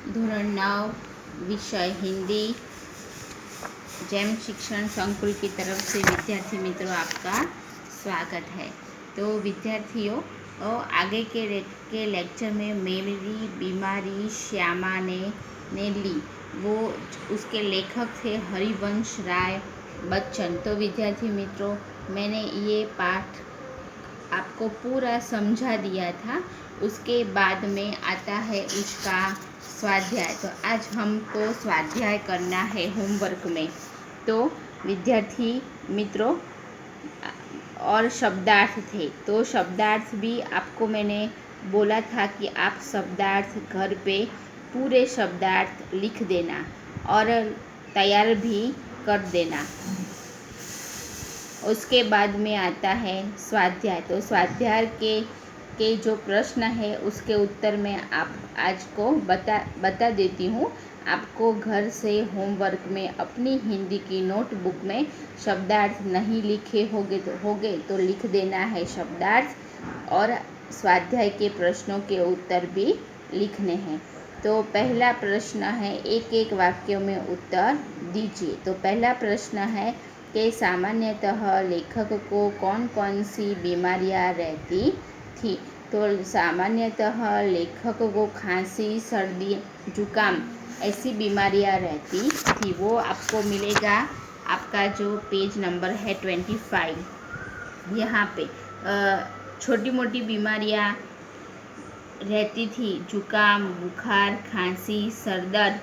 धोरण 9 विषय हिंदी जैम शिक्षण संकुल की तरफ से विद्यार्थी मित्रों आपका स्वागत है। तो विद्यार्थियों आगे के लेक्चर में मेरी बीमारी श्यामा ने ली, वो उसके लेखक थे हरिवंश राय बच्चन। तो विद्यार्थी मित्रों, मैंने ये पाठ आपको पूरा समझा दिया था। उसके बाद में आता है उसका स्वाध्याय। तो आज हमको स्वाध्याय करना है होमवर्क में। तो विद्यार्थी मित्रों, और शब्दार्थ थे, तो शब्दार्थ भी आपको मैंने बोला था कि आप शब्दार्थ घर पे पूरे शब्दार्थ लिख देना और तैयार भी कर देना। उसके बाद में आता है स्वाध्याय। तो स्वाध्याय के जो प्रश्न है उसके उत्तर मैं आप आज को बता देती हूँ। आपको घर से होमवर्क में अपनी हिंदी की नोटबुक में शब्दार्थ नहीं लिखे होगे तो लिख देना है शब्दार्थ, और स्वाध्याय के प्रश्नों के उत्तर भी लिखने हैं। तो पहला प्रश्न है, एक एक वाक्य में उत्तर दीजिए। तो पहला प्रश्न है कि सामान्यतः लेखक को कौन कौन सी बीमारियां रहती थी। तो सामान्यतः लेखक को खांसी, सर्दी, जुकाम ऐसी बीमारियां रहती थी। वो आपको मिलेगा, आपका जो पेज नंबर है 25, यहाँ पे छोटी मोटी बीमारियां रहती थी, जुकाम, बुखार, खांसी, सर दर्द,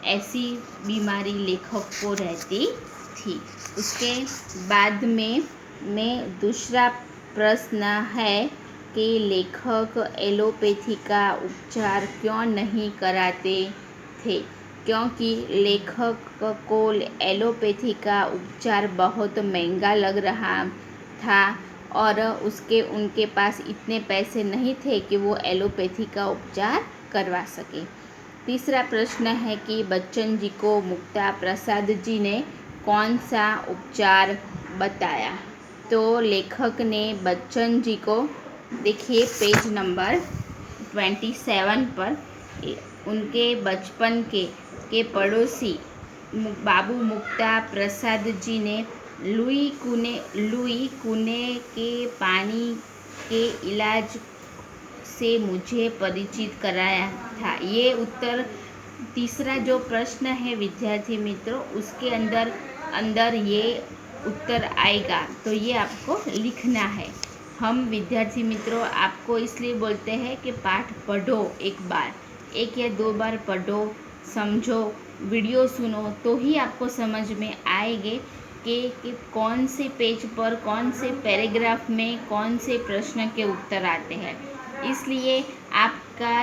ऐसी बीमारी लेखक को रहती थी। उसके बाद में दूसरा प्रश्न है कि लेखक एलोपैथी का उपचार क्यों नहीं कराते थे। क्योंकि लेखक को एलोपैथी का उपचार बहुत महंगा लग रहा था और उनके पास इतने पैसे नहीं थे कि वो एलोपैथी का उपचार करवा सके। तीसरा प्रश्न है कि बच्चन जी को मुक्ता प्रसाद जी ने कौन सा उपचार बताया। तो लेखक ने बच्चन जी को, देखिए पेज नंबर 27 पर, उनके बचपन के पड़ोसी बाबू मुक्ता प्रसाद जी ने लुई कुने के पानी के इलाज से मुझे परिचित कराया था। ये उत्तर, तीसरा जो प्रश्न है विद्यार्थी मित्रों, उसके अंदर ये उत्तर आएगा। तो ये आपको लिखना है। हम विद्यार्थी मित्रों आपको इसलिए बोलते हैं कि पाठ पढ़ो, एक या दो बार पढ़ो, समझो, वीडियो सुनो, तो ही आपको समझ में आएंगे कि कौन से पेज पर, कौन से पैराग्राफ में कौन से प्रश्न के उत्तर आते हैं। इसलिए आपका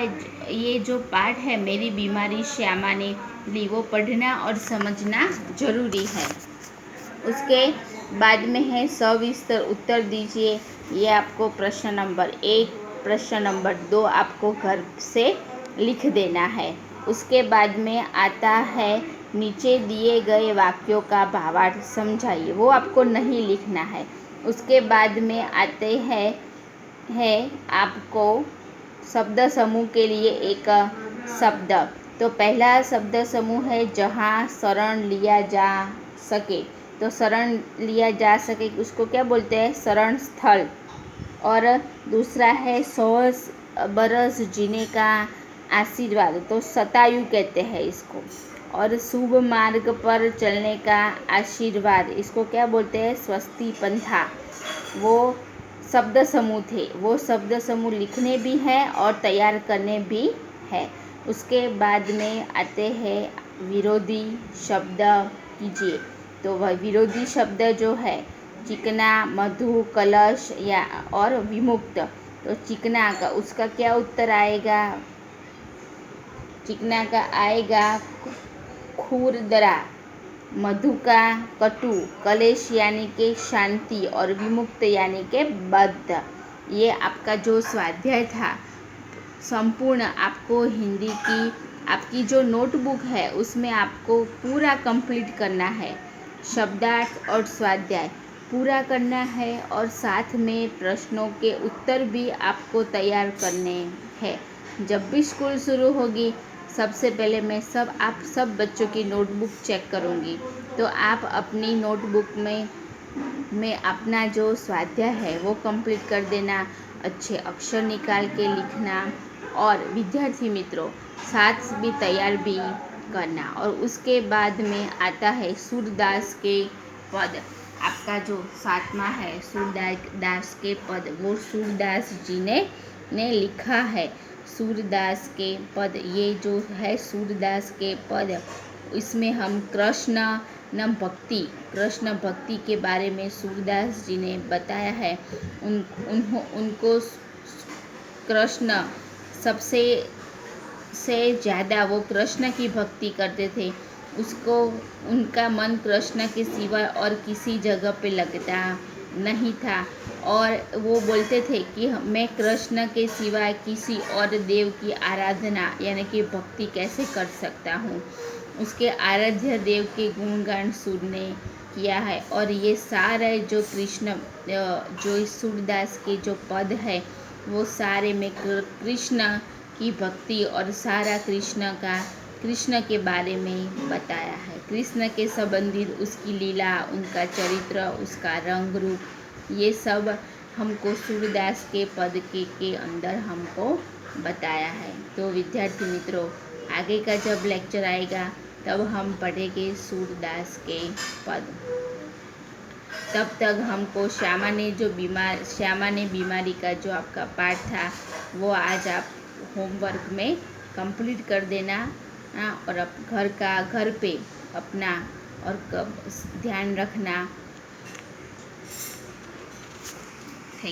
ये जो पाठ है मेरी बीमारी श्यामा ने ली, वो पढ़ना और समझना जरूरी है। उसके बाद में है सविस्तर उत्तर दीजिए। ये आपको प्रश्न नंबर 1, प्रश्न नंबर 2 आपको घर से लिख देना है। उसके बाद में आता है नीचे दिए गए वाक्यों का भावार्थ समझाइए, वो आपको नहीं लिखना है। उसके बाद में आते हैं आपको शब्द समूह के लिए एक शब्द। तो पहला शब्द समूह है जहाँ शरण लिया जा सके। तो शरण लिया जा सके उसको क्या बोलते हैं, शरण स्थल। और दूसरा है 100 बरस जीने का आशीर्वाद, तो शतायु कहते हैं इसको। और शुभ मार्ग पर चलने का आशीर्वाद, इसको क्या बोलते हैं, स्वस्ति पंथा। वो शब्द समूह थे, वो शब्द समूह लिखने भी हैं और तैयार करने भी है। उसके बाद में आते हैं विरोधी शब्द कीजिए। तो वह विरोधी शब्द जो है चिकना, मधु, कलश या और विमुक्त। तो चिकना का, उसका क्या उत्तर आएगा, चिकना का आएगा खुरदरा, मधु का कटु, कलेश यानी के शांति और विमुक्त यानी के बद्ध। ये आपका जो स्वाध्याय था संपूर्ण, आपको हिंदी की आपकी जो नोटबुक है उसमें आपको पूरा कंप्लीट करना है। शब्दार्थ और स्वाध्याय पूरा करना है और साथ में प्रश्नों के उत्तर भी आपको तैयार करने हैं। जब भी स्कूल शुरू होगी सबसे पहले मैं आप सब बच्चों की नोटबुक चेक करूँगी। तो आप अपनी नोटबुक में अपना जो स्वाध्याय है वो कंप्लीट कर देना, अच्छे अक्षर निकाल के लिखना, और विद्यार्थी मित्रों साथ भी तैयार भी करना। और उसके बाद में आता है सूरदास के पद। आपका जो 7वां है सूरदास के पद, वो सूरदास जी ने लिखा है। सूरदास के पद, ये जो है सूरदास के पद, इसमें हम कृष्ण भक्ति के बारे में सूरदास जी ने बताया है। उनको कृष्ण सबसे ज़्यादा वो कृष्ण की भक्ति करते थे। उनका मन कृष्ण के सिवाय और किसी जगह पे लगता नहीं था, और वो बोलते थे कि मैं कृष्ण के सिवाय किसी और देव की आराधना यानी कि भक्ति कैसे कर सकता हूँ। उसके आराध्य देव के गुणगान सुनने किया है। और ये सारे जो जो सूरदास के जो पद है वो सारे में कृष्ण की भक्ति और सारा कृष्ण के बारे में बताया है। कृष्ण के संबंधित उसकी लीला, उनका चरित्र, उसका रंग रूप, ये सब हमको सूरदास के पद के अंदर हमको बताया है। तो विद्यार्थी मित्रों, आगे का जब लेक्चर आएगा तब हम पढ़ेंगे सूरदास के पद। तब तक हमको सामान्य बीमारी का जो आपका पाठ था वो आज आप होमवर्क में कंप्लीट कर देना। और अब घर पे अपना और ध्यान रखना।